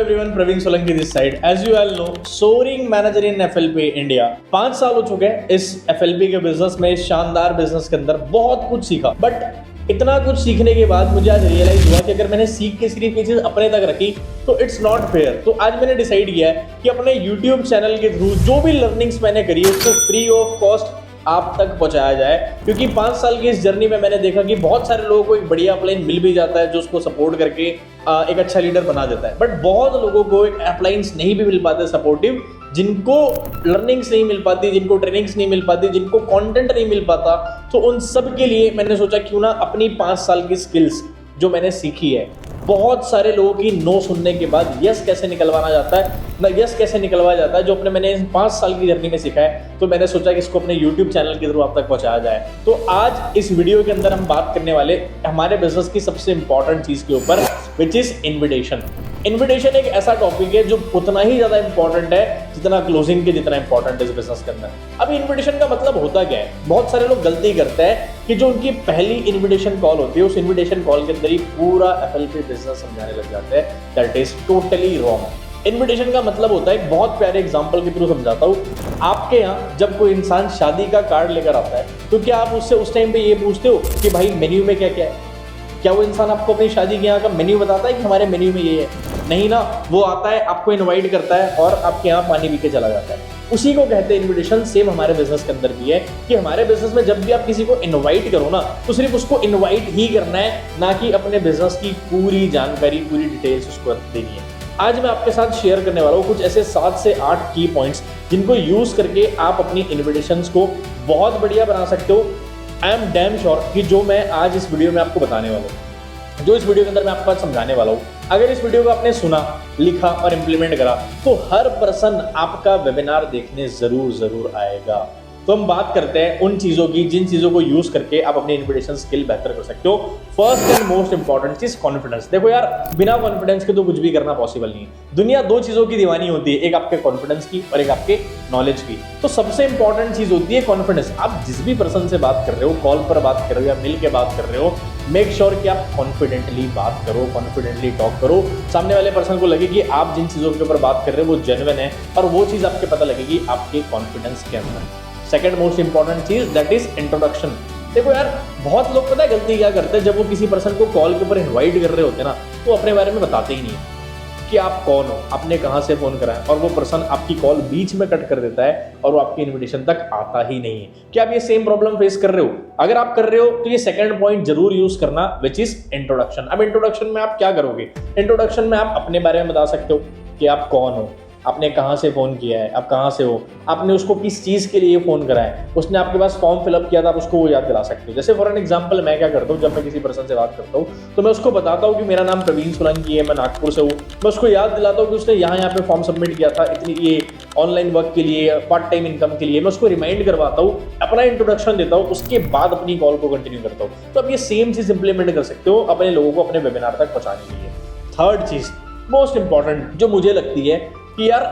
everyone, Praveen Solanki this side. As you all know, soaring manager in FLP India. 5 साल हो चुके हैं इस FLP के बिजनेस में, इस शानदार बिजनेस के अंदर बहुत कुछ सीखा। बट इतना कुछ सीखने के बाद मुझे आज रियलाइज हुआ कि अगर मैंने सीख के सिर्फ ये चीज अपने तक रखी तो इट्स नॉट फेयर। तो आज मैंने डिसाइड किया है कि अपने YouTube चैनल के थ्रू जो भी लर्निंग्स मैंने करी है उसको फ्री ऑफ कॉस्ट आप तक पहुंचाया जाए, क्योंकि 5 साल की इस जर्नी में मैंने देखा कि बहुत सारे लोगों को एक बढ़िया अपलाइन मिल भी जाता है जो उसको सपोर्ट करके एक अच्छा लीडर बना देता है, बट बहुत लोगों को एक अपलाइंस नहीं भी मिल पाते सपोर्टिव, जिनको लर्निंग्स नहीं मिल पाती, जिनको ट्रेनिंग्स नहीं मिल पाती, जिनको कंटेंट नहीं मिल पाता। तो उन सब के लिए मैंने सोचा क्यों ना अपनी 5 साल की स्किल्स जो मैंने सीखी है, बहुत सारे लोगों की नो सुनने के बाद यस कैसे निकलवाना जाता है, ना यस कैसे निकलवाया जाता है, जो मैंने 5 साल की जर्नी में सीखा है, तो मैंने सोचा कि इसको अपने YouTube चैनल के थ्रू आप तक पहुंचाया जाए। तो आज इस वीडियो के अंदर हम बात करने वाले हमारे बिजनेस की सबसे इंपॉर्टेंट चीज के ऊपर, विच इज इन्विटेशन। इन्विटेशन एक ऐसा टॉपिक है जो उतना ही ज्यादा इंपॉर्टेंट है जितना क्लोजिंग के जितना इंपॉर्टेंट है इस बिजनेस के अंदर। अब इन्विटेशन का मतलब होता क्या है? बहुत सारे लोग गलती करते हैं कि जो उनकी पहली इन्विटेशन कॉल होती है उस इन्विटेशन कॉल के अंदर ही पूरा FLP बिजनेस समझाने लग जाते हैं। That is totally wrong. Invitation का मतलब होता है, एक बहुत प्यारे एग्जांपल के थ्रू समझाता हूँ। आपके यहाँ जब कोई इंसान शादी का कार्ड लेकर आता है तो क्या आप उससे उस टाइम पे ये पूछते हो कि भाई मेन्यू में क्या क्या है? क्या वो इंसान आपको अपनी शादी के यहाँ का मेन्यू बताता है कि हमारे मेन्यू में ये है? नहीं ना, वो आता है, आपको इनवाइट करता है और आपके यहाँ पानी पी के चला जाता है। उसी को कहते हैं इनविटेशन। सेम हमारे बिजनेस के अंदर भी है कि हमारे बिजनेस में जब भी आप किसी को इनवाइट करो ना, तो सिर्फ उसको इनवाइट ही करना है, ना कि अपने बिजनेस की पूरी जानकारी, पूरी डिटेल्स उसको देनी है। आज मैं आपके साथ शेयर करने वाला हूँ कुछ ऐसे 7 से 8 की पॉइंट्स जिनको यूज करके आप अपनी इन्विटेशंस को बहुत बढ़िया बना सकते हो। आई एम डैम श्योर कि जो मैं आज इस वीडियो में आपको बताने वाला हूँ, जो इस वीडियो के अंदर मैं आपको आज समझाने वाला हूँ, अगर इस वीडियो को आपने सुना, लिखा और इंप्लीमेंट करा तो हर पर्सन आपका वेबिनार देखने जरूर आएगा। तो हम बात करते हैं उन चीजों की जिन चीजों को यूज करके आप अपनी इन्विटेशन स्किल बेहतर कर सकते हो। फर्स्ट एंड मोस्ट इंपॉर्टेंट चीज कॉन्फिडेंस। देखो यार, बिना कॉन्फिडेंस के तो कुछ भी करना पॉसिबल नहीं है। दुनिया 2 चीजों की दीवानी होती है, एक आपके कॉन्फिडेंस की और एक आपके नॉलेज की। तो सबसे इंपॉर्टेंट चीज होती है कॉन्फिडेंस। आप जिस भी पर्सन से बात कर रहे हो, कॉल पर बात कर रहे हो या मिल के बात कर रहे हो, मेक श्योर कि आप कॉन्फिडेंटली बात करो, कॉन्फिडेंटली टॉक करो। सामने वाले पर्सन को लगे कि आप जिन चीजों के ऊपर बात कर रहे हो वो जेन्युइन है, और वो चीज आपके पता लगेगी आपके कॉन्फिडेंस के अंदर। सेकंड मोस्ट इंपॉर्टेंट चीज, दैट इज इंट्रोडक्शन। देखो यार, बहुत लोग पता है गलती क्या करते हैं, जब वो किसी पर्सन को कॉल के ऊपर इनवाइट कर रहे होते हैं ना, तो अपने बारे में बताते ही नहीं है कि आप कौन हो, आपने कहाँ से फोन करा है, और वो पर्सन आपकी कॉल बीच में कट कर देता है और वो आपकी इन्विटेशन तक आता ही नहीं है। क्या आप ये सेम प्रॉब्लम फेस कर रहे हो? अगर आप कर रहे हो तो ये सेकंड पॉइंट जरूर यूज करना, विच इज इंट्रोडक्शन। अब इंट्रोडक्शन में आप क्या करोगे? इंट्रोडक्शन में आप अपने बारे में बता सकते हो कि आप कौन हो, आपने कहाँ से फ़ोन किया है, आप कहाँ से हो, आपने उसको किस चीज़ के लिए फ़ोन करा है, उसने आपके पास फॉर्म फिलअप किया था, आप उसको वो याद दिला सकते हो। जैसे फॉर एन एग्जांपल मैं क्या करता हूँ, जब मैं किसी पर्सन से बात करता हूँ तो मैं उसको बताता हूँ कि मेरा नाम प्रवीण सोलंकी है, मैं नागपुर से हूँ। मैं उसको याद दिलाता हूँ कि उसने यहाँ पे फॉर्म सबमिट किया था इतनी ये ऑनलाइन वर्क के लिए, पार्ट टाइम इनकम के लिए। मैं उसको रिमाइंड करवाता हूँ, अपना इंट्रोडक्शन देता हूँ, उसके बाद अपनी कॉल को कंटिन्यू करता हूँ। तो अब ये सेम चीज़ इंप्लीमेंट कर सकते हो अपने लोगों को अपने वेबिनार तक पहुँचाने के लिए। थर्ड चीज़ मोस्ट इंपॉर्टेंट जो मुझे लगती है कि यार,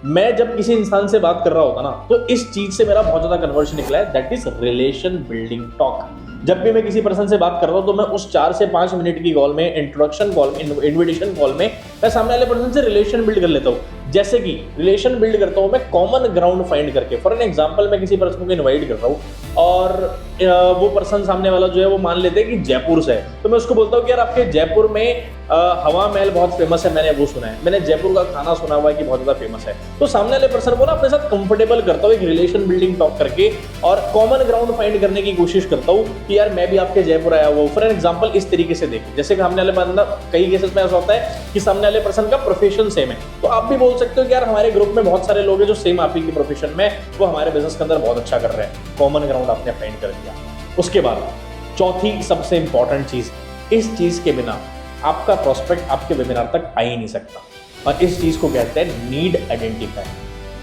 मैं जब किसी इंसान से बात कर रहा होता ना, तो इस चीज से मेरा बहुत ज्यादा कन्वर्शन निकला है, that is relation building talk. जब भी मैं किसी पर्सन से बात कर रहा हूं तो मैं उस 4 से 5 मिनट की कॉल में, इंट्रोडक्शन कॉल में, इन्विटेशन कॉल में, मैं सामने वाले पर्सन से रिलेशन बिल्ड कर लेता हूं। जैसे कि रिलेशन बिल्ड करता हूं मैं कॉमन ग्राउंड फाइंड करके। फॉर एन एग्जांपल, मैं किसी पर्सन को इनवाइट कर रहा हूं और वो पर्सन सामने वाला जो है वो मान लेते हैं कि जयपुर से है, तो मैं उसको बोलता हूँ कि यार आपके जयपुर में हवा महल बहुत फेमस है, मैंने वो सुना है, मैंने जयपुर का खाना सुना हुआ है कि बहुत ज्यादा फेमस है। तो सामने वाले पर्सन को ना अपने साथ कंफर्टेबल करता हूँ एक रिलेशन बिल्डिंग टॉक करके, और कॉमन ग्राउंड फाइंड करने की कोशिश करता हूँ कि यार मैं भी आपके जयपुर आया हुआ हूँ। फॉर एन एग्जांपल इस तरीके से देखिए, जैसे कि सामने वाले बंदा, कई केसेस में ऐसा होता है कि सामने वाले पर्सन का प्रोफेशन सेम है, तो आप भी बोल सकते हो कि यार हमारे ग्रुप में बहुत सारे लोग हैं जो सेम आप ही की प्रोफेशन में, वो हमारे बिजनेस के अंदर बहुत अच्छा कर रहे हैं। कॉमन ग्राउंड आपने फाइंड कर दिया। उसके बाद चौथी सबसे इंपॉर्टेंट चीज, इस चीज के बिना आपका प्रोस्पेक्ट आपके वेबिनार तक आ ही नहीं सकता, और इस चीज को कहते हैं नीड आइडेंटिफाई।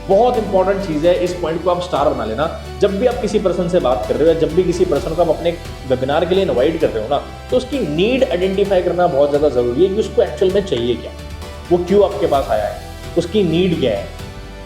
बहुत इंपॉर्टेंट चीज है, इस पॉइंट को आप स्टार बना लेना। जब भी आप किसी पर्सन से बात कर रहे हो या जब भी किसी पर्सन को आप अपने वेबिनार के लिए इनवाइट कर रहे हो ना, तो उसकी नीड आइडेंटिफाई करना बहुत ज्यादा जरूरी है कि उसको एक्चुअल में चाहिए क्या, वो क्यों आपके पास आया है, उसकी नीड क्या है,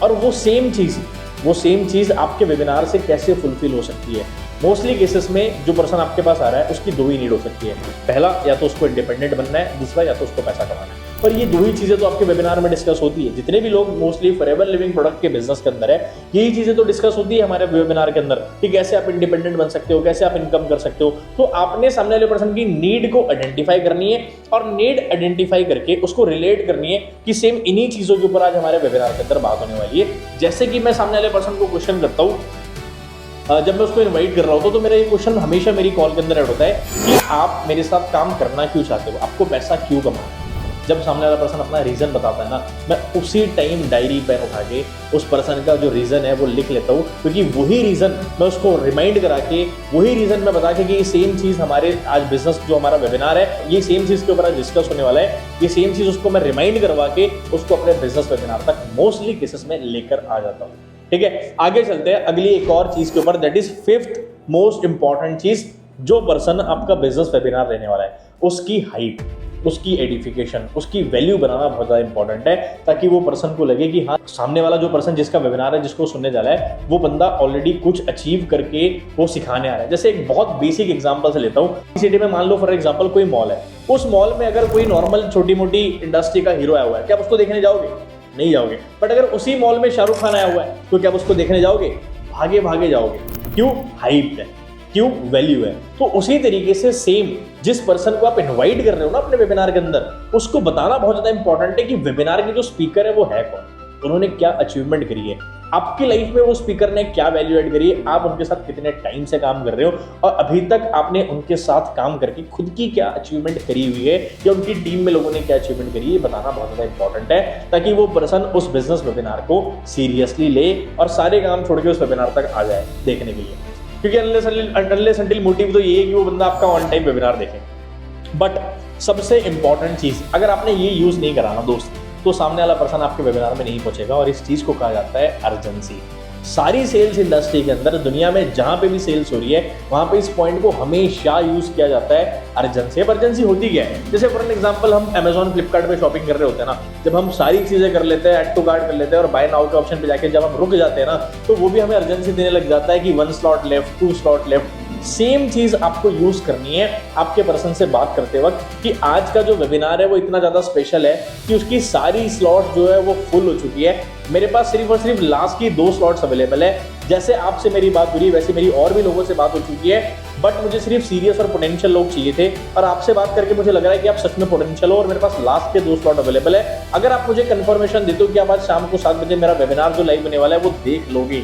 और वो सेम चीज आपके वेबिनार से कैसे फुलफिल हो सकती है। मोस्टली केसेस में जो पर्सन आपके पास आ रहा है उसकी 2 ही नीड हो सकती है। पहला, या तो उसको इंडिपेंडेंट बनना है, दूसरा या तो उसको पैसा कमाना है। पर ये दो ही चीजें तो आपके वेबिनार में डिस्कस होती है। जितने भी लोग मोस्टली फॉरएवर लिविंग प्रोडक्ट के बिजनेस के अंदर है, यही चीजें तो डिस्कस होती है हमारे वेबिनार के अंदर कि कैसे आप इंडिपेंडेंट बन सकते हो, कैसे आप इनकम कर सकते हो। तो आपने सामने वाले पर्सन की नीड को आइडेंटिफाई करनी है और नीड आइडेंटिफाई करके उसको रिलेट करनी है कि सेम इन्हीं चीजों के ऊपर आज हमारे वेबिनार के अंदर बात होने वाली है। जैसे कि मैं सामने वाले पर्सन को क्वेश्चन करता हूँ, जब मैं उसको इनवाइट कर रहा होता हूँ तो मेरा ये क्वेश्चन हमेशा मेरी कॉल के अंदर ऐड होता है कि आप मेरे साथ काम करना क्यों चाहते हो, आपको पैसा क्यों कमाना है। जब सामने वाला पर्सन अपना रीजन बताता है ना, मैं उसी टाइम डायरी पेन उठा के उस पर्सन का जो रीजन है वो लिख लेता हूँ, क्योंकि वही रीजन मैं उसको रिमाइंड करा के, वही रीजन मैं बता के कि ये सेम चीज हमारे आज बिजनेस जो हमारा वेबिनार है, ये सेम चीज के ऊपर आज डिस्कस होने वाला है, ये सेम चीज उसको मैं रिमाइंड करवा के उसको अपने बिजनेस वेबिनार तक मोस्टली केसेस में लेकर आ जाता हूँ। ठीक है, आगे चलते हैं अगली एक और चीज के ऊपर, that is fifth most important चीज। जो पर्सन आपका बिजनेस वेबिनार लेने वाला है, उसकी हाइप, उसकी एडिफिकेशन, उसकी वैल्यू बनाना बहुत ज़्यादा इंपॉर्टेंट है, ताकि वो पर्सन को लगे कि हाँ, सामने वाला जो पर्सन जिसका वेबिनार है, जिसको सुनने जा रहा है, वो बंदा ऑलरेडी कुछ अचीव करके वो सिखाने आ रहा है। जैसे एक बहुत बेसिक एग्जांपल से लेता हूँ, सिटी में मान लो फॉर एग्जांपल कोई मॉल है, उस मॉल में अगर कोई नॉर्मल छोटी मोटी इंडस्ट्री का हीरो आया हुआ है, क्या आप उसको देखने जाओगे? नहीं जाओगे। बट अगर उसी मॉल में शाहरुख खान आया हुआ है तो क्या आप उसको देखने जाओगे? भागे भागे जाओगे। क्यों? हाइप है, क्यों? वैल्यू है। तो उसी तरीके से सेम जिस पर्सन को आप इनवाइट कर रहे हो ना अपने वेबिनार के अंदर, उसको बताना बहुत ज्यादा इंपॉर्टेंट है कि वेबिनार के जो स्पीकर है वो है कौन, उन्होंने क्या अचीवमेंट करी है, आपकी लाइफ में वो स्पीकर ने क्या वैल्यू ऐड करी है, आप उनके साथ कितने टाइम से काम कर रहे हो और अभी तक आपने उनके साथ काम करके खुद की क्या अचीवमेंट करी हुई है या उनकी टीम में लोगों ने क्या अचीवमेंट करी है, बताना बहुत ज्यादा इंपॉर्टेंट है, ताकि वो पर्सन उस बिजनेस वेबिनार को सीरियसली ले और सारे काम छोड़ के उस वेबिनार तक आ जाए देखने के लिए। क्योंकि अनलेस अंटिल मोटिव तो ये है कि वो बंदा आपका ऑन टाइम वेबिनार देखे। बट सबसे इंपॉर्टेंट चीज, अगर आपने ये यूज नहीं करा ना दोस्त, तो सामने वाला पर्सन आपके वेबिनार में नहीं पहुंचेगा। और इस चीज को कहा जाता है अर्जेंसी। सारी सेल्स इंडस्ट्री के अंदर दुनिया में जहां पे भी सेल्स हो रही है, वहां पे इस पॉइंट को हमेशा यूज किया जाता है, अर्जेंसी। अब अर्जेंसी होती क्या है? जैसे फॉर एग्जांपल हम अमेजॉन फ्लिपकार्ट पे शॉपिंग कर रहे होते हैं ना, जब हम सारी चीजें कर लेते हैं, ऐड टू कार्ट कर लेते हैं और बाय नाउ के ऑप्शन पे जाके जब हम रुक जाते हैं ना, तो वो भी हमें अर्जेंसी देने लग जाता है कि 1 slot left, 2 slot left. Same चीज आपको यूज करनी है आपके पर्सन से बात करते वक्त कि आज का जो वेबिनार है वो इतना ज्यादा स्पेशल है कि उसकी सारी स्लॉट जो है वो फुल हो चुकी है, मेरे पास सिर्फ और सिर्फ लास्ट की 2 स्लॉट्स अवेलेबल है। जैसे आपसे मेरी बात हुई वैसे मेरी और भी लोगों से बात हो चुकी है, बट मुझे सिर्फ सीरियस और पोटेंशियल लोग चाहिए थे और आपसे बात करके मुझे लग रहा है कि आप सच में पोटेंशियल हो और मेरे पास लास्ट के 2 स्लॉट अवेलेबल है। अगर आप मुझे कंफर्मेशन देते हो कि आप आज शाम को 7 बजे मेरा वेबिनार जो लाइव होने वाला है वो देख लोगे,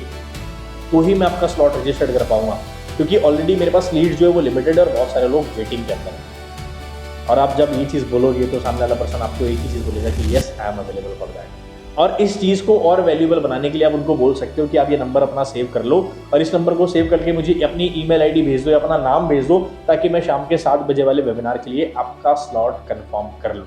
तो ही मैं आपका स्लॉट रजिस्टर्ड कर पाऊंगा, क्योंकि ऑलरेडी मेरे पास लीड जो है वो लिमिटेड है और बहुत सारे लोग वेटिंग के अंदर हैं। और आप जब ये चीज़ बोलोगे तो सामने वाला पर्सन आपको एक ही चीज़ बोलेगा कि yes I am available for that. और इस चीज़ को और वैल्यूएबल बनाने के लिए आप उनको बोल सकते हो कि आप ये नंबर अपना सेव कर लो और इस नंबर को सेव करके मुझे अपनी ईमेल आईडी भेज दो या अपना नाम भेज दो, ताकि मैं शाम के 7 बजे वाले वेबिनार के लिए आपका स्लॉट कंफर्म कर लूँ।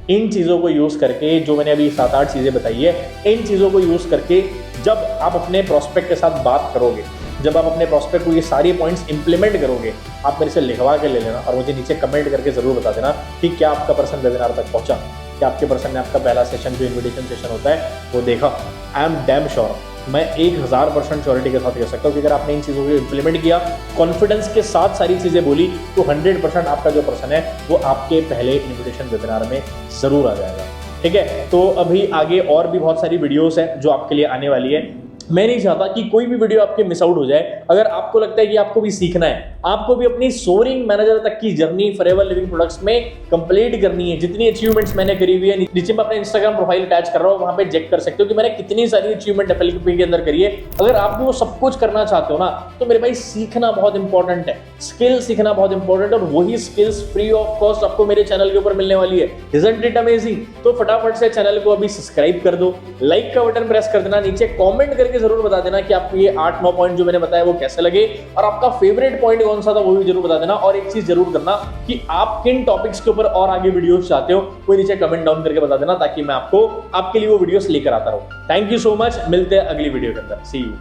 इन चीज़ों को यूज़ करके, जो मैंने अभी 7-8 चीज़ें बताई है, इन चीज़ों को यूज़ करके जब आप अपने प्रोस्पेक्ट के साथ बात करोगे, जब आप अपने प्रोस्पेक्ट को ये सारे पॉइंट्स इंप्लीमेंट करोगे, आप मेरे से लिखवा के ले लेना और मुझे नीचे कमेंट करके जरूर बता देना कि क्या आपका पर्सन वेबिनार तक पहुंचा, क्या आपके पर्सन ने आपका पहला सेशन जो इन्विटेशन सेशन होता है वो देखा। आई एम डैम श्योर, मैं 1000% श्योरिटी के साथ कह सकता हूँ कि अगर आपने इन चीज़ों को इंप्लीमेंट किया, कॉन्फिडेंस के साथ सारी चीज़ें बोली, तो 100% आपका जो पर्सन है वो आपके पहले इन्विटेशन वेबिनार में ज़रूर आ जाएगा। ठीक है, तो अभी आगे और भी बहुत सारी वीडियोस है जो आपके लिए आने वाली है। मैं नहीं चाहता कि कोई भी वीडियो आपके मिस आउट हो जाए। अगर आपको लगता है कि आपको भी सीखना है, आपको भी अपनी सोरिंग मैनेजर तक की जर्नी फॉरएवर लिविंग प्रोडक्ट्स में कंप्लीट करनी है, जितनी अचीवमेंट्स मैंने करी हुई है, नीचे मैं अपने इंस्टाग्राम प्रोफाइल अटैच कर रहा हूँ, वहां पे चेक कर सकते हो कि मैंने कितनी सारी अचीवमेंट एफएलपी के अंदर करी है। अगर आप भी वो सब कुछ करना चाहते हो ना, तो मेरे भाई सीखना बहुत इंपॉर्टेंट है, स्किल सीखना बहुत इंपॉर्टेंट है, और वही स्किल्स फ्री ऑफ कॉस्ट आपको मेरे चैनल के ऊपर मिलने वाली है। Isn't it amazing? तो फटाफट से चैनल को अभी सब्सक्राइब कर दो, लाइक का बटन प्रेस कर देना, नीचे कॉमेंट करके जरूर बता देना कि आपको ये 8-9 पॉइंट जो मैंने बताया वो कैसे लगे और आपका फेवरेट पॉइंट कौन सा था वो भी जरूर बता देना। और एक चीज जरूर करना कि आप किन टॉपिक्स के ऊपर और आगे वीडियोस चाहते हो, वो नीचे कमेंट डाउन करके बता देना, ताकि मैं आपको आपके लिए वो वीडियोस लेकर आता रहूं। थैंक यू सो मच, मिलते हैं अगली वीडियो के अंदर। सी यू।